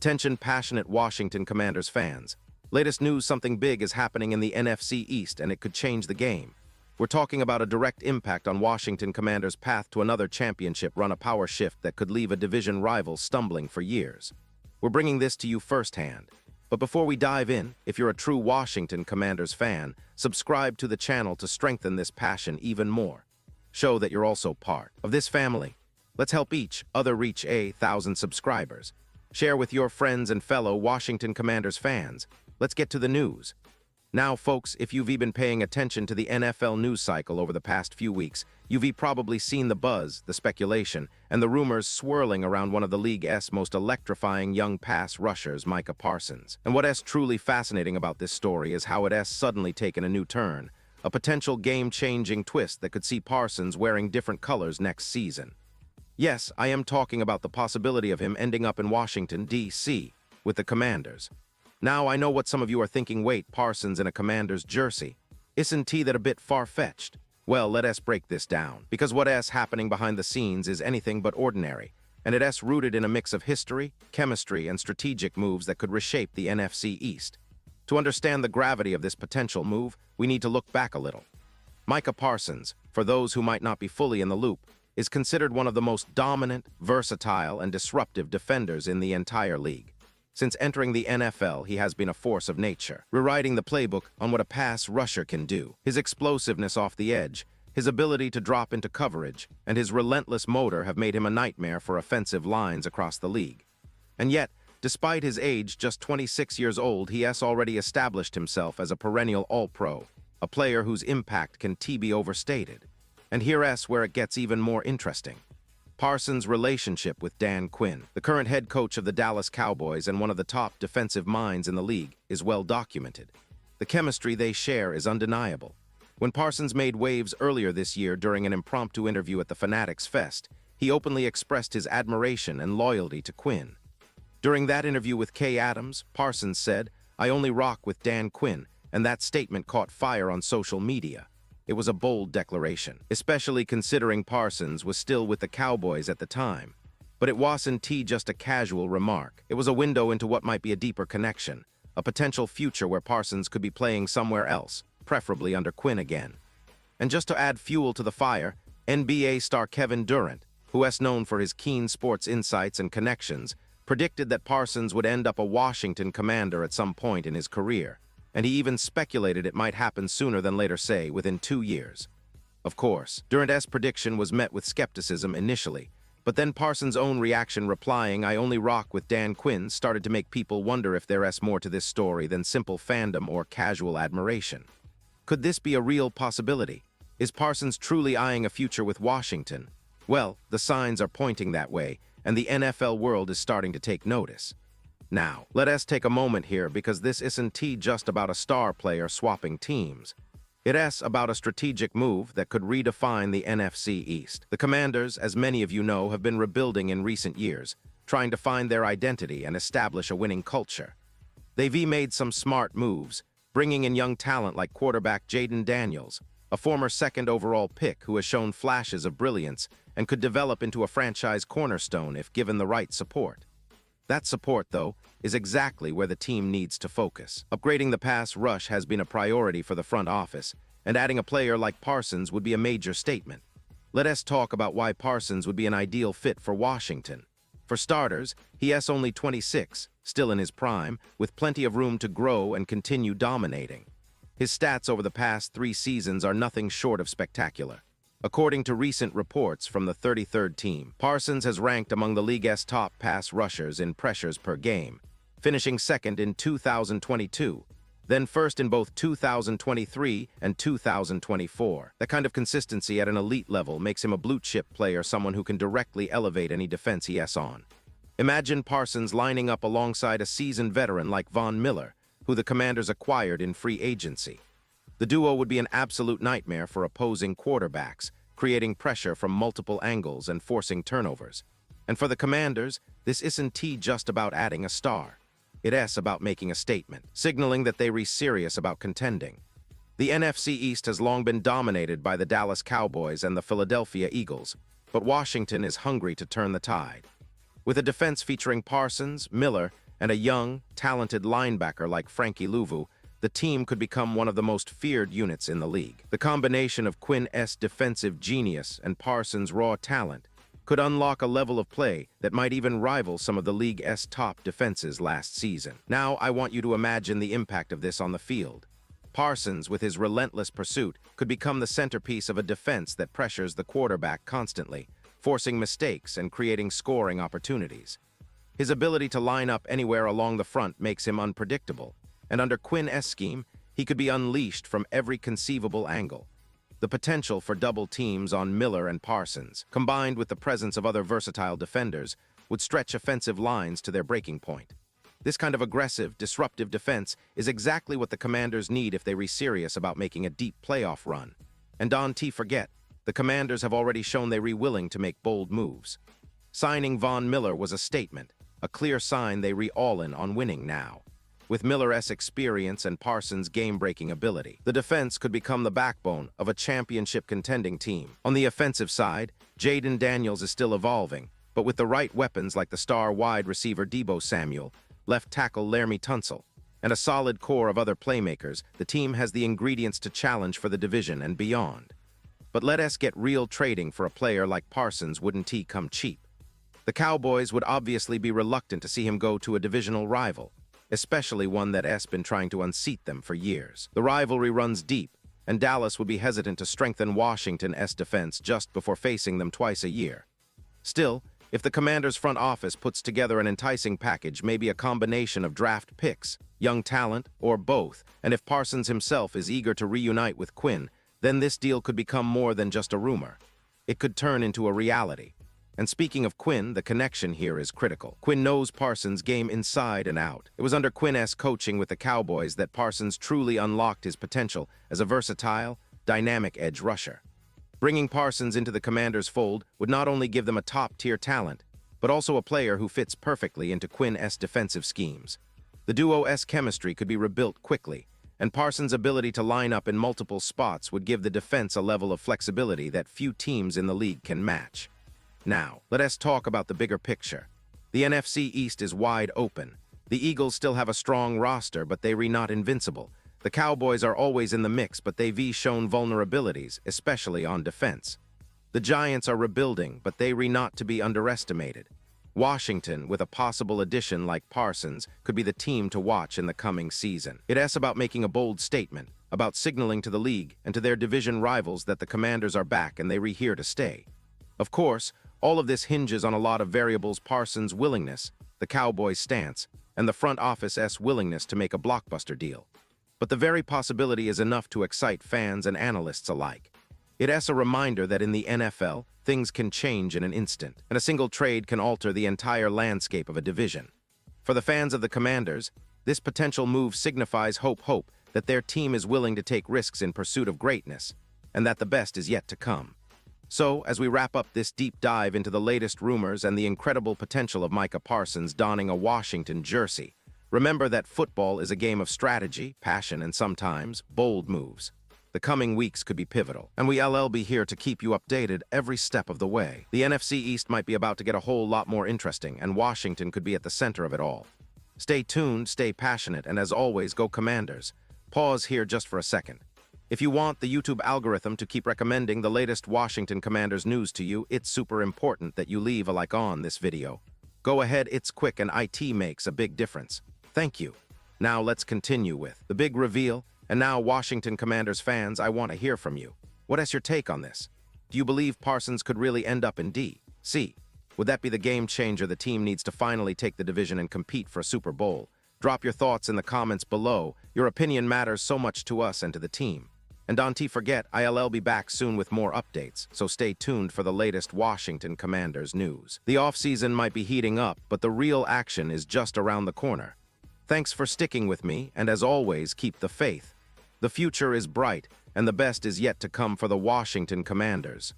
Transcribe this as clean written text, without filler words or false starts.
Attention passionate Washington Commanders fans. Latest news, something big is happening in the NFC East and it could change the game. We're talking about a direct impact on Washington Commanders' path to another championship run, a power shift that could leave a division rival stumbling for years. We're bringing this to you firsthand. But before we dive in, if you're a true Washington Commanders fan, subscribe to the channel to strengthen this passion even more. Show that you're also part of this family. Let's help each other reach 1,000 subscribers. Share with your friends and fellow Washington Commanders fans. Let's get to the news. Now, folks, if you've been paying attention to the NFL news cycle over the past few weeks, you've probably seen the buzz, the speculation, and the rumors swirling around one of the league's most electrifying young pass rushers, Micah Parsons. And what's truly fascinating about this story is how it's suddenly taken a new turn, a potential game-changing twist that could see Parsons wearing different colors next season. Yes, I am talking about the possibility of him ending up in Washington, D.C., with the Commanders. Now, I know what some of you are thinking, wait, Parsons in a Commanders jersey. Isn't that a bit far-fetched? Well, let us break this down, because what's happening behind the scenes is anything but ordinary, and it's rooted in a mix of history, chemistry, and strategic moves that could reshape the NFC East. To understand the gravity of this potential move, we need to look back a little. Micah Parsons, for those who might not be fully in the loop, is considered one of the most dominant, versatile, and disruptive defenders in the entire league. Since entering the NFL, he has been a force of nature, rewriting the playbook on what a pass rusher can do. His explosiveness off the edge, his ability to drop into coverage, and his relentless motor have made him a nightmare for offensive lines across the league. And yet, despite his age, just 26 years old, he has already established himself as a perennial All-Pro, a player whose impact can be overstated. And here's where it gets even more interesting. Parsons' relationship with Dan Quinn, the current head coach of the Dallas Cowboys and one of the top defensive minds in the league, is well documented. The chemistry they share is undeniable. When Parsons made waves earlier this year during an impromptu interview at the Fanatics Fest, he openly expressed his admiration and loyalty to Quinn. During that interview with Kay Adams, Parsons said, "I only rock with Dan Quinn," and that statement caught fire on social media. It was a bold declaration, especially considering Parsons was still with the Cowboys at the time. But it wasn't just a casual remark. It was a window into what might be a deeper connection, a potential future where Parsons could be playing somewhere else, preferably under Quinn again. And just to add fuel to the fire, NBA star Kevin Durant, who is known for his keen sports insights and connections, predicted that Parsons would end up a Washington Commander at some point in his career. And he even speculated it might happen sooner than later, say, within 2 years. Of course, Durant's prediction was met with skepticism initially, but then Parsons' own reaction replying, "I only rock with Dan Quinn," started to make people wonder if there's more to this story than simple fandom or casual admiration. Could this be a real possibility? Is Parsons truly eyeing a future with Washington? Well, the signs are pointing that way, and the NFL world is starting to take notice. Now, let us take a moment here because this isn't just about a star player swapping teams. It's about a strategic move that could redefine the NFC East. The Commanders, as many of you know, have been rebuilding in recent years, trying to find their identity and establish a winning culture. They've made some smart moves, bringing in young talent like quarterback Jaden Daniels, a former second overall pick who has shown flashes of brilliance and could develop into a franchise cornerstone if given the right support. That support, though, is exactly where the team needs to focus. Upgrading the pass rush has been a priority for the front office, and adding a player like Parsons would be a major statement. Let us talk about why Parsons would be an ideal fit for Washington. For starters, he is only 26, still in his prime, with plenty of room to grow and continue dominating. His stats over the past 3 seasons are nothing short of spectacular. According to recent reports from the 33rd team, Parsons has ranked among the league's top pass rushers in pressures per game, finishing second in 2022, then first in both 2023 and 2024. That kind of consistency at an elite level makes him a blue-chip player, someone who can directly elevate any defense he is on. Imagine Parsons lining up alongside a seasoned veteran like Von Miller, who the Commanders acquired in free agency. The duo would be an absolute nightmare for opposing quarterbacks, creating pressure from multiple angles and forcing turnovers. And for the Commanders, this isn't just about adding a star. It's about making a statement, signaling that they're serious about contending. The NFC East has long been dominated by the Dallas Cowboys and the Philadelphia Eagles, but Washington is hungry to turn the tide. With a defense featuring Parsons, Miller, and a young, talented linebacker like Frankie Louvu, the team could become one of the most feared units in the league. The combination of Quinn's defensive genius and Parsons' raw talent could unlock a level of play that might even rival some of the league's top defenses last season. Now, I want you to imagine the impact of this on the field. Parsons, with his relentless pursuit, could become the centerpiece of a defense that pressures the quarterback constantly, forcing mistakes and creating scoring opportunities. His ability to line up anywhere along the front makes him unpredictable, and under Quinn's scheme, he could be unleashed from every conceivable angle. The potential for double teams on Miller and Parsons, combined with the presence of other versatile defenders, would stretch offensive lines to their breaking point. This kind of aggressive, disruptive defense is exactly what the Commanders need if they are serious about making a deep playoff run. And don't forget, the Commanders have already shown they are willing to make bold moves. Signing Von Miller was a statement, a clear sign they are all in on winning now. With Miller's experience and Parsons' game-breaking ability, the defense could become the backbone of a championship-contending team. On the offensive side, Jaden Daniels is still evolving, but with the right weapons like the star wide receiver Deebo Samuel, left tackle Laremy Tunsil, and a solid core of other playmakers, the team has the ingredients to challenge for the division and beyond. But let us get real. Trading for a player like Parsons wouldn't come cheap. The Cowboys would obviously be reluctant to see him go to a divisional rival, especially one that has been trying to unseat them for years. The rivalry runs deep, and Dallas would be hesitant to strengthen Washington's defense just before facing them twice a year. Still, if the Commanders' front office puts together an enticing package, maybe a combination of draft picks, young talent, or both, and if Parsons himself is eager to reunite with Quinn, then this deal could become more than just a rumor. It could turn into a reality. And speaking of Quinn, the connection here is critical. Quinn knows Parsons' game inside and out. It was under Quinn's coaching with the Cowboys that Parsons truly unlocked his potential as a versatile, dynamic edge rusher. Bringing Parsons into the Commanders' fold would not only give them a top-tier talent, but also a player who fits perfectly into Quinn's defensive schemes. The duo's chemistry could be rebuilt quickly, and Parsons' ability to line up in multiple spots would give the defense a level of flexibility that few teams in the league can match. Now, let us talk about the bigger picture. The NFC East is wide open. The Eagles still have a strong roster, but they are not invincible. The Cowboys are always in the mix, but they've shown vulnerabilities, especially on defense. The Giants are rebuilding, but they are not to be underestimated. Washington, with a possible addition like Parsons, could be the team to watch in the coming season. It's about making a bold statement, about signaling to the league and to their division rivals that the Commanders are back and they are here to stay. Of course, all of this hinges on a lot of variables: Parsons' willingness, the Cowboys' stance, and the front office's willingness to make a blockbuster deal. But the very possibility is enough to excite fans and analysts alike. It's a reminder that in the NFL, things can change in an instant, and a single trade can alter the entire landscape of a division. For the fans of the Commanders, this potential move signifies hope that their team is willing to take risks in pursuit of greatness, and that the best is yet to come. So, as we wrap up this deep dive into the latest rumors and the incredible potential of Micah Parsons donning a Washington jersey, remember that football is a game of strategy, passion, and sometimes bold moves. The coming weeks could be pivotal, and we'll be here to keep you updated every step of the way. The NFC East might be about to get a whole lot more interesting, and Washington could be at the center of it all. Stay tuned, stay passionate, and as always, go Commanders. Pause here just for a second. If you want the YouTube algorithm to keep recommending the latest Washington Commanders news to you, it's super important that you leave a like on this video. Go ahead, it's quick and IT makes a big difference. Thank you. Now let's continue with the big reveal. And now, Washington Commanders fans, I want to hear from you. What is your take on this? Do you believe Parsons could really end up in D.C.? Would that be the game changer the team needs to finally take the division and compete for a Super Bowl? Drop your thoughts in the comments below. Your opinion matters so much to us and to the team. And don't forget, I'll be back soon with more updates, so stay tuned for the latest Washington Commanders news. The offseason might be heating up, but the real action is just around the corner. Thanks for sticking with me, and as always, keep the faith. The future is bright, and the best is yet to come for the Washington Commanders.